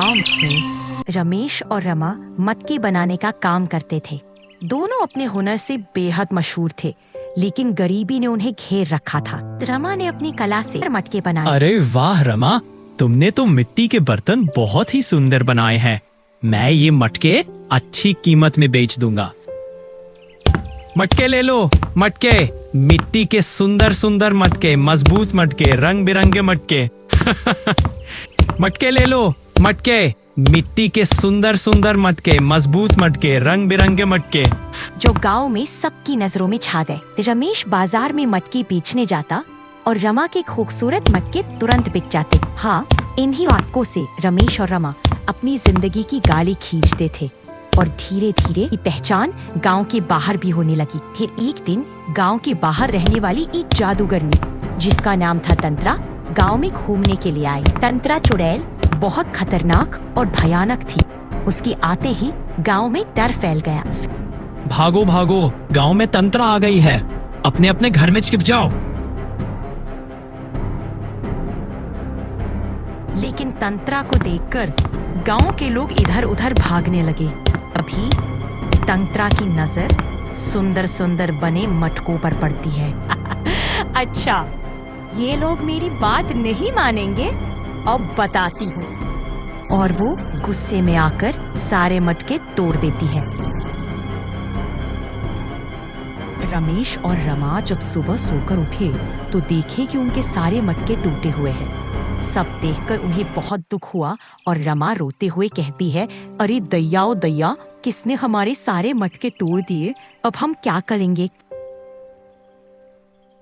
गांव में रमेश और रमा मटके बनाने का काम करते थे। दोनों अपने हुनर से बेहद मशहूर थे, लेकिन गरीबी ने उन्हें घेर रखा था। रमा ने अपनी कला से मटके बनाए। अरे वाह रमा, तुमने तो मिट्टी के बर्तन बहुत ही सुंदर बनाए हैं। मैं ये मटके अच्छी कीमत में बेच दूंगा। मटके ले लो, मटके, मिट्टी के सुंदर सुंदर मटके, मजबूत मटके, रंग बिरंगे मटके। मटके ले लो, मटके, मिट्टी के सुंदर सुंदर मटके, मजबूत मटके, रंग बिरंगे मटके। जो गांव में सबकी नजरों में छा गए। रमेश बाजार में मटके बेचने जाता और रमा के खूबसूरत मटके तुरंत बिक जाते। हाँ, इन्हीं वाक्यों से रमेश और रमा अपनी जिंदगी की गाली खींचते थे और धीरे धीरे ये पहचान गांव के बाहर भी होने लगी। फिर एक दिन गांव के बाहर रहने वाली एक जादूगरनी, जिसका नाम था तंत्रा, गांव में घूमने के लिए आई। तंत्रा चुड़ैल बहुत खतरनाक और भयानक थी। उसके आते ही गांव में डर फैल गया। भागो भागो, गांव में तंत्रा आ गई है, अपने अपने घर में छिप जाओ। लेकिन तंत्रा को देखकर गांव के लोग इधर उधर भागने लगे। अभी तंत्रा की नजर सुंदर सुंदर बने मटकों पर पड़ती है। अच्छा, ये लोग मेरी बात नहीं मानेंगे, अब बताती हूँ। और वो गुस्से में आकर सारे मटके तोड़ देती है। रमेश और रमा जब सुबह सोकर उठे तो देखे कि उनके सारे मटके टूटे हुए हैं। सब देखकर उन्हें बहुत दुख हुआ और रमा रोते हुए कहती है, अरे दैया ओ दैया, किसने हमारे सारे मटके तोड़ दिए, अब हम क्या करेंगे।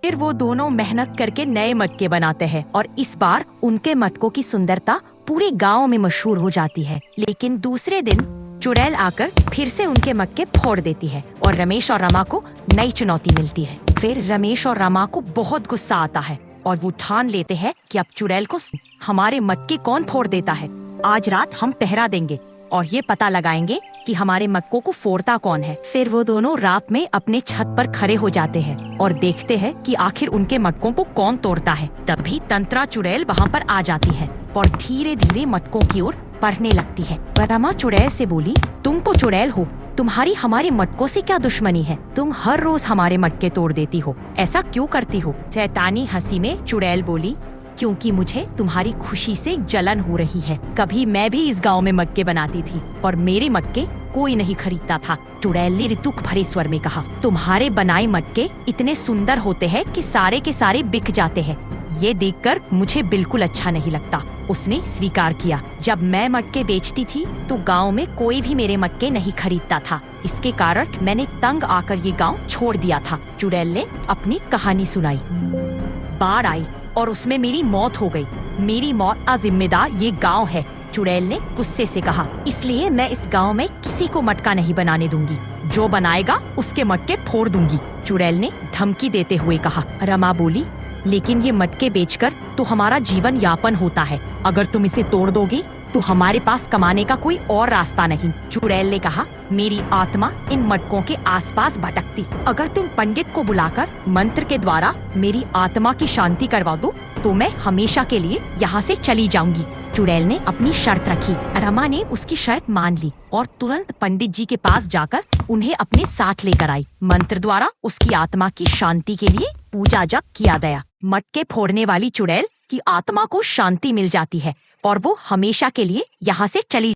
फिर वो दोनों मेहनत करके नए मटके बनाते हैं और इस बार उनके मटकों की सुंदरता पूरे गांव में मशहूर हो जाती है। लेकिन दूसरे दिन चुड़ैल आकर फिर से उनके मटके फोड़ देती है और रमेश और रमा को नई चुनौती मिलती है। फिर रमेश और रमा को बहुत गुस्सा आता है और वो ठान लेते हैं कि अब चुड़ैल को हमारे मटके कौन फोड़ देता है। आज रात हम पहरा देंगे और ये पता लगाएंगे कि हमारे मटकों को फोड़ता कौन है। फिर वो दोनों रात में अपने छत पर खड़े हो जाते हैं और देखते हैं कि आखिर उनके मटकों को कौन तोड़ता है। तभी तंत्रा चुड़ैल वहाँ पर आ जाती है और धीरे धीरे मटकों की ओर बढ़ने लगती है। रमा चुड़ैल से बोली, तुम तो चुड़ैल हो, तुम्हारी हमारे मटकों से क्या दुश्मनी है? तुम हर रोज हमारे मटके तोड़ देती हो, ऐसा क्यों करती हो? शैतानी हंसी में चुड़ैल बोली, क्योंकि मुझे तुम्हारी खुशी से जलन हो रही है। कभी मैं भी इस गांव में मटके बनाती थी और मेरे मटके कोई नहीं खरीदता था। चुड़ैल ने दुख भरे स्वर में कहा, तुम्हारे बनाए मटके इतने सुंदर होते हैं कि सारे के सारे बिक जाते हैं। ये देखकर मुझे बिल्कुल अच्छा नहीं लगता। उसने स्वीकार किया, जब मैं मटके बेचती थी तो गांव में कोई भी मेरे मटके नहीं खरीदता था। इसके कारण मैंने तंग आकर ये गांव छोड़ दिया था। चुड़ैल ने अपनी कहानी सुनाई। बाढ़ आई और उसमें मेरी मौत हो गई। मेरी मौत का जिम्मेदार ये गांव है, चुड़ैल ने गुस्से से कहा। इसलिए मैं इस गांव में किसी को मटका नहीं बनाने दूंगी। जो बनाएगा उसके मटके फोड़ दूंगी, चुड़ैल ने धमकी देते हुए कहा। रमा बोली, लेकिन ये मटके बेचकर तो हमारा जीवन यापन होता है। अगर तुम इसे तोड़ दोगी तो हमारे पास कमाने का कोई और रास्ता नहीं। चुड़ैल ने कहा, मेरी आत्मा इन मटकों के आसपास भटकती। अगर तुम पंडित को बुलाकर मंत्र के द्वारा मेरी आत्मा की शांति करवा दो तो मैं हमेशा के लिए यहाँ से चली जाऊंगी। चुड़ैल ने अपनी शर्त रखी। रमा ने उसकी शर्त मान ली और तुरंत पंडित जी के पास जाकर उन्हें अपने साथ लेकर आई। मंत्र द्वारा उसकी आत्मा की शांति के लिए पूजा जप किया गया। मटके फोड़ने वाली चुड़ैल की आत्मा को शांति मिल जाती है और वो हमेशा के लिए यहाँ से चली